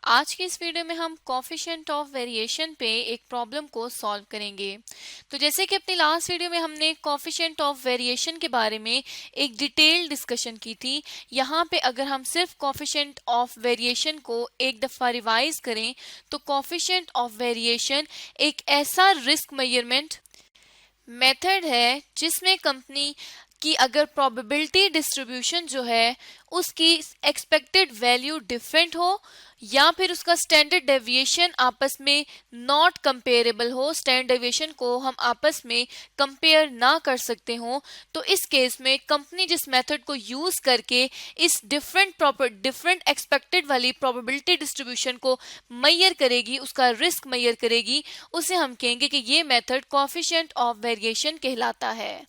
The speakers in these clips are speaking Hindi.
आज की इस वीडियो में हम कोफिशिएंट ऑफ वेरिएशन पे एक प्रॉब्लम को सॉल्व करेंगे। तो जैसे कि अपनी लास्ट वीडियो में हमने कोफिशिएंट ऑफ वेरिएशन के बारे में एक डिटेल डिस्कशन की थी, यहाँ पे अगर हम सिर्फ कोफिशिएंट ऑफ वेरिएशन को एक दफ़ा रिवाइज करें तो कोफिशिएंट ऑफ वेरिएशन एक ऐसा रिस्क मेजरमेंट मेथड है जिसमें कंपनी की अगर प्रोबेबिलिटी डिस्ट्रीब्यूशन जो है उसकी एक्सपेक्टेड वैल्यू डिफरेंट हो या फिर उसका स्टैंडर्ड डेविएशन आपस में नॉट कंपेरेबल हो, स्टैंडर्ड डेविएशन को हम आपस में कंपेयर ना कर सकते हो, तो इस केस में कंपनी जिस मेथड को यूज करके इस डिफरेंट एक्सपेक्टेड वाली प्रोबेबिलिटी डिस्ट्रीब्यूशन को मेजर करेगी, उसका रिस्क मेजर करेगी, उसे हम कहेंगे कि ये मेथड कोफिशिएंट ऑफ वेरिएशन कहलाता है।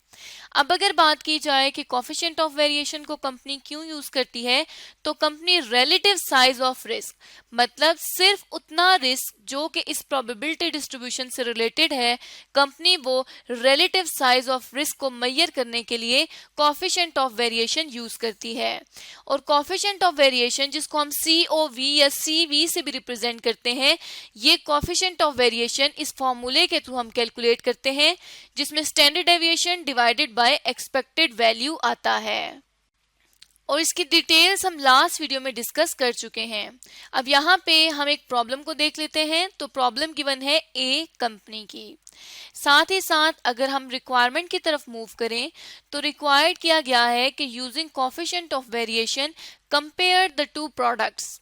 अब अगर बात की जाए कि कोफिशिएंट ऑफ वेरिएशन को कंपनी क्यों यूज करती है, तो company relative size of risk, मतलब सिर्फ उतना रिस्क जो कि इस प्रोबेबिलिटी डिस्ट्रीब्यूशन से रिलेटेड है, कंपनी वो रिलेटिव साइज ऑफ रिस्क को मेजर करने के लिए कोफिशिएंट ऑफ वेरिएशन यूज करती है। और कोफिशिएंट ऑफ वेरिएशन जिसको हम COV या CV से भी रिप्रेजेंट करते हैं, ये कोफिशिएंट ऑफ वेरिएशन इस फॉर्मूले के थ्रू हम कैलकुलेट करते हैं जिसमें standard deviation divided by expected value आता है। और इसकी डिटेल्स हम लास्ट वीडियो में डिस्कस कर चुके हैं। अब यहाँ पे हम एक प्रॉब्लम को देख लेते हैं। तो प्रॉब्लम गिवन है ए कंपनी की। साथ ही साथ अगर हम रिक्वायरमेंट की तरफ मूव करें तो रिक्वायर्ड किया गया है कि using coefficient of variation compare the two products.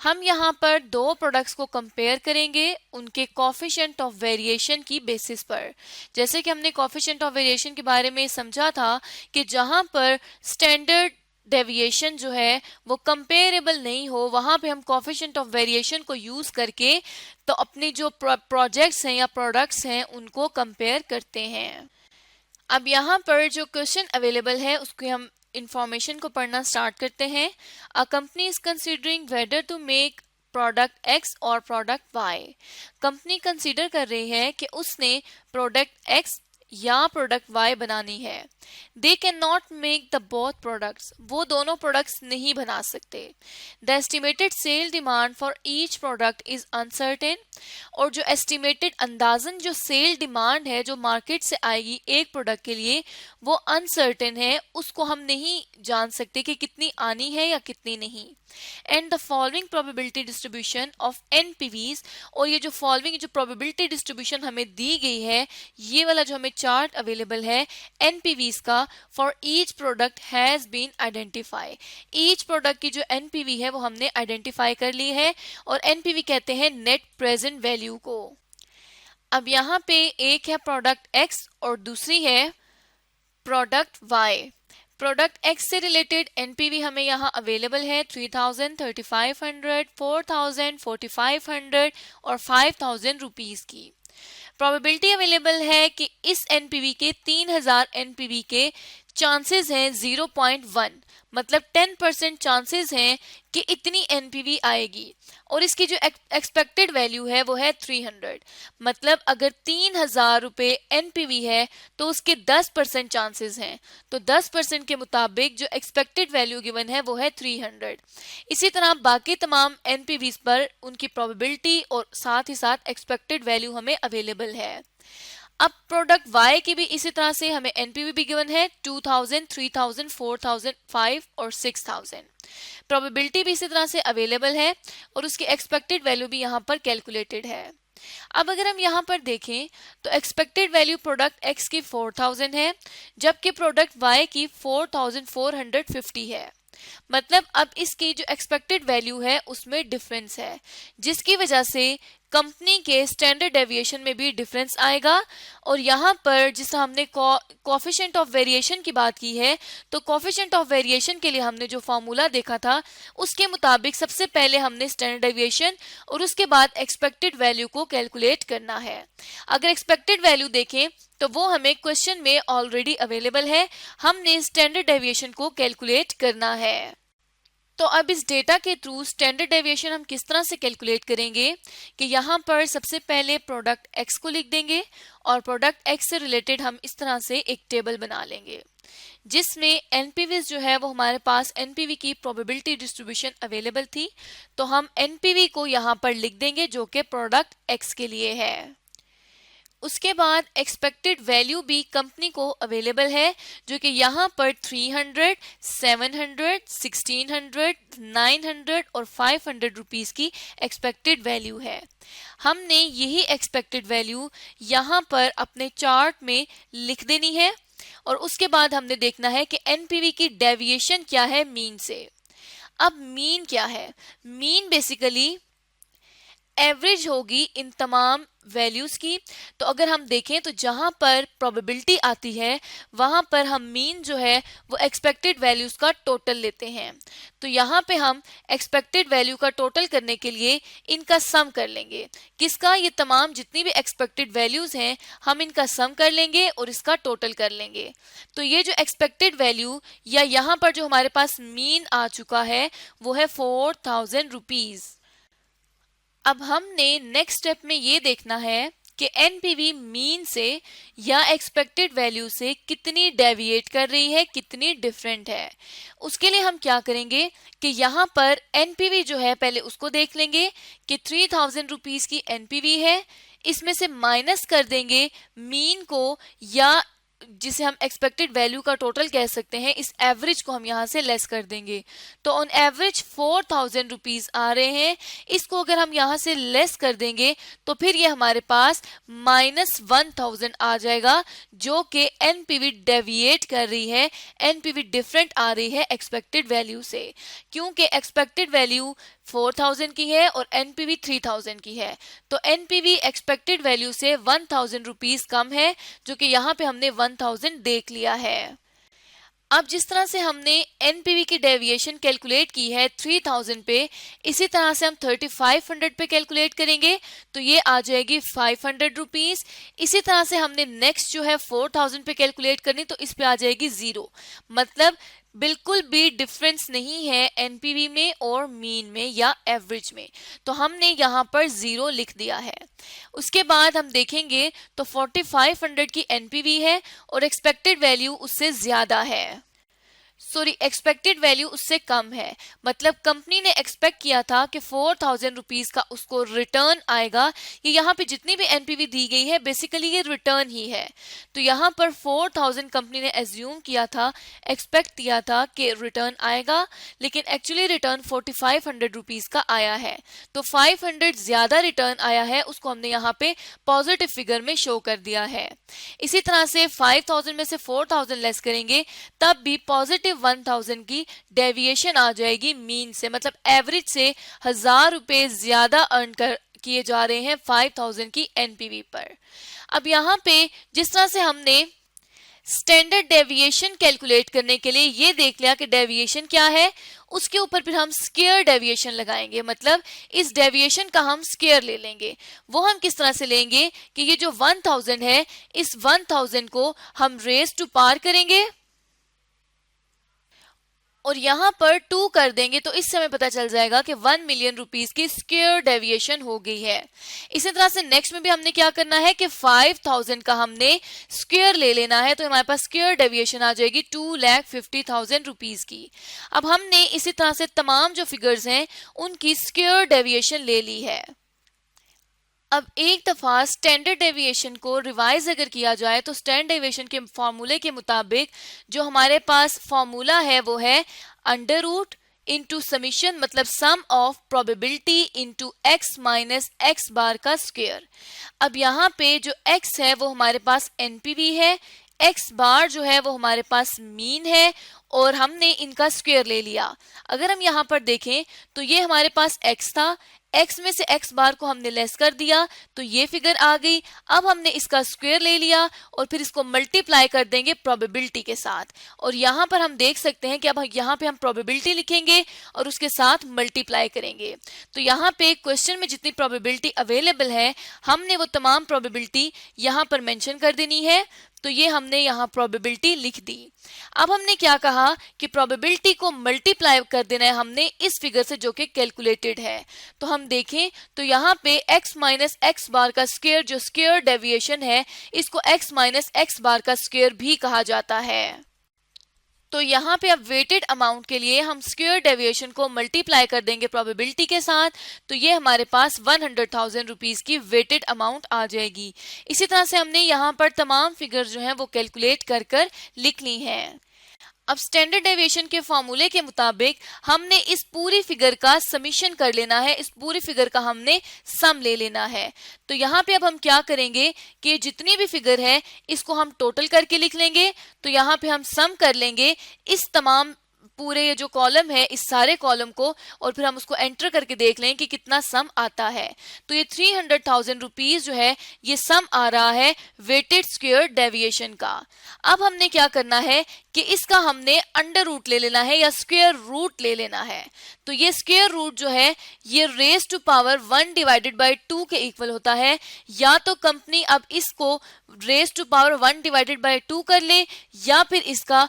हम यहाँ पर दो प्रोडक्ट्स को कंपेयर करेंगे उनके कोफिशिएंट ऑफ वेरिएशन की बेसिस पर। जैसे कि हमने कोफिशिएंट ऑफ वेरिएशन के बारे में समझा था कि जहाँ पर स्टैंडर्ड डेविएशन जो है वो कंपेरेबल नहीं हो, वहां पे हम कोफिशिएंट ऑफ वेरिएशन को यूज करके तो अपनी जो प्रोजेक्ट्स हैं या प्रोडक्ट्स हैं उनको कंपेयर करते हैं। अब यहाँ पर जो क्वेश्चन अवेलेबल है उसको हम इंफॉर्मेशन को पढ़ना स्टार्ट करते हैं। A company is considering whether to make product X और प्रोडक्ट Y। कंपनी कंसीडर कर रही है कि उसने प्रोडक्ट X या प्रोडक्ट Y बनानी है। They can not make the both products, वो दोनों प्रोडक्ट्स नहीं बना सकते। The estimated sale demand for each product is uncertain. और जो एस्टिमेटेड अंदाजन जो सेल डिमांड है जो मार्केट से आएगी एक प्रोडक्ट के लिए वो अनसर्टेन है, उसको हम नहीं जान सकते कि कितनी आनी है या कितनी नहीं। And the following probability distribution of NPVs। और ये जो फॉलोइंग जो प्रोबेबिलिटी डिस्ट्रीब्यूशन हमें दी गई है, ये वाला जो हमें चार्ट अवेलेबल है NPVs का, for each product has been identify. Each product की जो NPV है वो हमने आइडेंटिफाई कर ली है और NPV कहते हैं नेट प्रेजेंट वैल्यू को। अब यहाँ पे एक है प्रोडक्ट X और दूसरी है प्रोडक्ट Y। प्रोडक्ट X से रिलेटेड NPV हमें यहाँ अवेलेबल है 3000, 3500, 4000, 4500 और 5000 रुपीस की। प्रोबेबिलिटी अवेलेबल है कि इस NPV के 3000 NPV के चांसेस हैं 0.1, मतलब 10% चांसेस हैं कि इतनी NPV आएगी। और इसकी जो एक्सपेक्टेड वैल्यू है वो है 300, मतलब अगर 3000 रुपये NPV है तो उसके 10% चांसेस हैं, तो 10% के मुताबिक जो एक्सपेक्टेड वैल्यू गिवन है वो है 300। इसी तरह बाकी तमाम NPVs पर उनकी प्रोबेबिलिटी और साथ ही साथ एक्सपेक्टेड वैल्यू हमें अवेलेबल है। अब प्रोडक्ट Y की भी इसी तरह से हमें NPV भी गिवन है 2000, 3000, 4000, 5 और 6000। प्रोबेबिलिटी भी इसी तरह से अवेलेबल है और उसकी एक्सपेक्टेड वैल्यू भी यहाँ पर कैलकुलेटेड है। अब अगर हम यहाँ पर देखें तो एक्सपेक्टेड वैल्यू प्रोडक्ट X की 4000 है जबकि प्रोडक्ट Y की 4450 है। मतलब अब इसकी जो एक्सपेक्टेड वैल्यू है उसमें डिफरेंस है, जिसकी वजह से कंपनी के स्टैंडर्ड डेविएशन में भी डिफरेंस आएगा। और यहाँ पर जिस हमने कोफिशिएंट ऑफ वेरिएशन की बात की है, तो कोफिशिएंट ऑफ वेरिएशन के लिए हमने जो फार्मूला देखा था उसके मुताबिक सबसे पहले हमने स्टैंडर्ड डेविएशन और उसके बाद एक्सपेक्टेड वैल्यू को कैलकुलेट करना है। अगर एक्सपेक्टेड वैल्यू देखें तो वो हमें क्वेश्चन में ऑलरेडी अवेलेबल है, हमने स्टैंडर्ड डेविएशन को कैलकुलेट करना है। तो अब इस डेटा के थ्रू स्टैंडर्ड डेविएशन हम किस तरह से कैलकुलेट करेंगे कि यहाँ पर सबसे पहले प्रोडक्ट X को लिख देंगे और प्रोडक्ट X से रिलेटेड हम इस तरह से एक टेबल बना लेंगे। जिसमें एनपीवीज जो है वो हमारे पास एनपीवी की प्रोबेबिलिटी डिस्ट्रीब्यूशन अवेलेबल थी, तो हम एनपीवी को यहाँ पर लिख देंगे जो कि प्रोडक्ट एक्स के लिए है। उसके बाद एक्सपेक्टेड वैल्यू भी कंपनी को अवेलेबल है, जो कि यहाँ पर 300, 700, 1600, 900 और 500 रुपीस की एक्सपेक्टेड वैल्यू है। हमने यही एक्सपेक्टेड वैल्यू यहाँ पर अपने चार्ट में लिख देनी है और उसके बाद हमने देखना है कि एनपीवी की डेविएशन क्या है मीन से। अब मीन क्या है? मीन बेसिकली एवरेज होगी इन तमाम वैल्यूज की। तो अगर हम देखें तो जहां पर प्रोबेबिलिटी आती है वहां पर हम मीन जो है वो एक्सपेक्टेड वैल्यूज का टोटल लेते हैं। तो यहाँ पे हम एक्सपेक्टेड वैल्यू का टोटल करने के लिए इनका सम कर लेंगे। किसका? ये तमाम जितनी भी एक्सपेक्टेड वैल्यूज हैं हम इनका सम कर लेंगे और इसका टोटल कर लेंगे। तो ये जो एक्सपेक्टेड वैल्यू या यहाँ पर जो हमारे पास मीन आ चुका है वो है 4000 रुपीज। अब हमने नेक्स्ट स्टेप में ये देखना है कि एनपीवी मीन से या एक्सपेक्टेड वैल्यू से कितनी डेविएट कर रही है, कितनी डिफरेंट है। उसके लिए हम क्या करेंगे कि यहाँ पर एनपीवी जो है पहले उसको देख लेंगे कि 3000 रुपीज की एनपीवी है, इसमें से माइनस कर देंगे मीन को या जिसे हम एक्सपेक्टेड वैल्यू का टोटल कह सकते हैं, इस एवरेज को हम यहाँ से लेस कर देंगे। तो ऑन एवरेज 4000 रुपीज आ रहे हैं, इसको अगर हम यहाँ से लेस कर देंगे तो फिर ये हमारे पास -1000 आ जाएगा, जो कि एनपीवी डेविएट कर रही है, एनपीवी डिफरेंट आ रही है एक्सपेक्टेड वैल्यू से, क्योंकि एक्सपेक्टेड वैल्यू 4000 की है और एनपीवी 3000 की है। तो एनपीवी एक्सपेक्टेड वैल्यू से 1000 रुपीज कम है, जो कि यहाँ पे हमने 1000 देख लिया है। अब जिस तरह से हमने एनपीवी की डेविएशन कैलकुलेट की है 3000 पे, इसी तरह से हम 3500 पे कैलकुलेट करेंगे तो ये आ जाएगी 500 रुपीज। इसी तरह से हमने नेक्स्ट जो है 4000 पे कैलकुलेट करनी, तो इस पे आ जाएगी 0। मतलब बिल्कुल भी डिफरेंस नहीं है एनपीवी में और मीन में या एवरेज में, तो हमने यहाँ पर 0 लिख दिया है। उसके बाद हम देखेंगे तो 4500 की एनपीवी है और एक्सपेक्टेड वैल्यू उससे ज्यादा है, सॉरी एक्सपेक्टेड वैल्यू उससे कम है। मतलब कंपनी ने एक्सपेक्ट किया था कि 4000 रुपीज का उसको रिटर्न आएगा। ये यहाँ पे जितनी भी एनपीवी दी गई है बेसिकली ये रिटर्न ही है। तो यहाँ पर 4000 कंपनी ने एज्यूम किया था, एक्सपेक्ट किया था कि रिटर्न आएगा, लेकिन एक्चुअली रिटर्न 4500 रुपीज का आया है। तो 500 ज्यादा रिटर्न आया है, उसको हमने यहाँ पे पॉजिटिव फिगर में शो कर दिया है। इसी तरह से 5000 में से 4000 लेस करेंगे तब भी पॉजिटिव 1000 की डेविएशन आ जाएगी मीन से। मतलब एवरेज से 1000 रुपए ज्यादा अर्न कर किए जा रहे हैं 5000 की एनपीवी पर। अब यहाँ पे जिस तरह से हमने स्टैंडर्ड डेविएशन कैलकुलेट करने के लिए ये देख लिया कि डेविएशन क्या है, उसके ऊपर फिर हम स्क्वायर डेविएशन लगाएंगे। मतलब इस डेविएशन का हम स्क्वायर ले लेंगे। वो हम किस तरह से लेंगे कि ये जो 1000 है, इस 1000 को हम रेज टू पार करेंगे और यहाँ पर 2 कर देंगे, तो इस समय पता चल जाएगा कि 1 मिलियन रुपीस की स्क्वायर डेविएशन हो गई है। इसी तरह से नेक्स्ट में भी हमने क्या करना है कि 5000 का हमने स्क्वायर ले लेना है, तो हमारे पास स्क्वायर डेविएशन आ जाएगी 2,50,000 रुपीस की। अब हमने इसी तरह से तमाम जो फिगर्स हैं उनकी स्क्वायर डेविएशन ले ली है। अब एक दफा स्टैंडर्ड डेविएशन को रिवाइज अगर किया जाए तो स्टैंडर्ड डेविएशन के फॉर्मूले के मुताबिक जो हमारे पास फॉर्मूला है वो है अंडर रूट इंटू समीशन, मतलब sum of probability into X minus X bar का स्क्वायर। अब यहाँ पे जो एक्स है वो हमारे पास एनपीवी है, एक्स बार जो है वो हमारे पास मीन है और हमने इनका स्क्वायर ले लिया। अगर हम यहाँ पर देखें तो ये हमारे पास एक्स था, एक्स में से एक्स बार को हमने लेस कर दिया तो ये फिगर आ गई। अब हमने इसका स्क्वायर ले लिया और फिर इसको मल्टीप्लाई कर देंगे प्रोबेबिलिटी के साथ, और यहाँ पर हम देख सकते हैं कि अब यहाँ पे हम प्रोबेबिलिटी लिखेंगे और उसके साथ मल्टीप्लाई करेंगे। तो यहाँ पे क्वेश्चन में जितनी प्रोबेबिलिटी अवेलेबल है हमने वो तमाम प्रोबेबिलिटी यहाँ पर मेंशन कर देनी है। तो ये हमने यहाँ प्रोबेबिलिटी लिख दी। अब हमने क्या कहा कि प्रोबेबिलिटी को मल्टीप्लाई कर देना है हमने इस फिगर से जो कि कैलकुलेटेड है। तो हम देखें तो यहाँ पे x माइनस एक्स बार का स्क्वायर जो स्क्वायर डेविएशन है, इसको x माइनस एक्स बार का स्क्वायर भी कहा जाता है। तो यहाँ पे अब वेटेड अमाउंट के लिए हम स्क्वायर डेविएशन को मल्टीप्लाई कर देंगे प्रोबेबिलिटी के साथ, तो ये हमारे पास 100,000 रुपीज की वेटेड अमाउंट आ जाएगी। इसी तरह से हमने यहाँ पर तमाम फिगर जो हैं वो कैलकुलेट कर कर लिख ली हैं। अब स्टैंडर्ड डेविएशन के फॉर्मूले के मुताबिक हमने इस पूरी फिगर का समीशन कर लेना है, इस पूरी फिगर का हमने सम ले लेना है। तो यहाँ पे अब हम क्या करेंगे कि जितनी भी फिगर है इसको हम टोटल करके लिख लेंगे। तो यहाँ पे हम सम कर लेंगे इस तमाम पूरे ये जो कॉलम है इस सारे कॉलम को, और फिर हम उसको एंटर करके देख लें कि कितना सम आता है। तो ये 300,000 रुपीज जो है ये सम आ रहा है वेटेड स्क्वायर डेविएशन का। अब हमने क्या करना है कि इसका हमने अंडर रूट ले लेना है या स्क्वायर रूट ले लेना है। तो ये स्क्वायर रूट जो है ये raise to power 1 divided by 2 के इक्वल होता है। या तो कंपनी अब इसको raise to power 1 divided by 2 कर ले या फिर इसका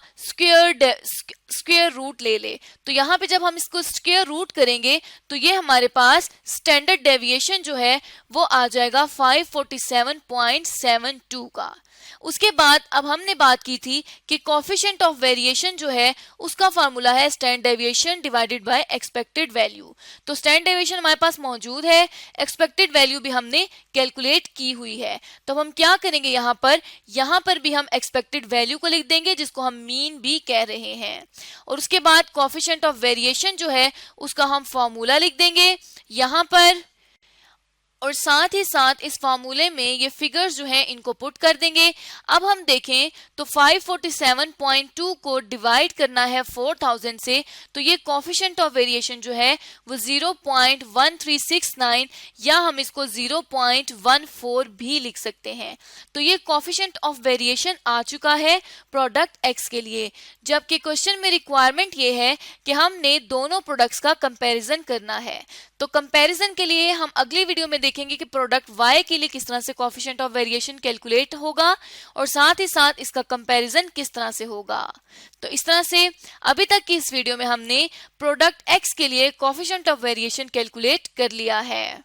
स्क्वायर रूट ले ले। तो यहाँ पे जब हम इसको स्क्वायर रूट करेंगे तो ये हमारे पास स्टैंडर्ड डेविएशन जो है वो आ जाएगा 547.72 का। उसके बाद अब हमने बात की थी कि कोफिशिएंट ऑफ वेरिएशन जो है उसका फार्मूला है standard deviation divided by expected value. तो स्टैंडर्ड डेविएशन हमारे पास मौजूद है, एक्सपेक्टेड वैल्यू भी हमने कैलकुलेट की हुई है। तो हम क्या करेंगे यहाँ पर भी हम एक्सपेक्टेड वैल्यू को लिख देंगे जिसको हम मीन भी कह रहे हैं। और उसके बाद कोफिशिएंट ऑफ वेरिएशन जो है उसका हम फॉर्मूला लिख देंगे यहाँ पर, और साथ ही साथ इस फार्मूले में ये फिगर्स जो हैं इनको पुट कर देंगे। अब हम देखें तो 547.2 को डिवाइड करना है 4000 से, तो ये कोफिशिएंट ऑफ वेरिएशन जो है वो 0.1369 या हम इसको 0.14 भी लिख सकते हैं। तो ये कोफिशिएंट ऑफ वेरिएशन आ चुका है प्रोडक्ट एक्स के लिए। जबकि क्वेश्चन में रिक्वायरमेंट ये है कि हमने दोनों प्रोडक्ट्स का कंपैरिजन करना है। तो कंपैरिजन के लिए हम अगली वीडियो में देखेंगे कि प्रोडक्ट y के लिए किस तरह से कोफिशिएंट ऑफ वेरिएशन कैलकुलेट होगा और साथ ही साथ इसका कंपैरिजन किस तरह से होगा। तो इस तरह से अभी तक की इस वीडियो में हमने प्रोडक्ट x के लिए कोफिशिएंट ऑफ वेरिएशन कैलकुलेट कर लिया है।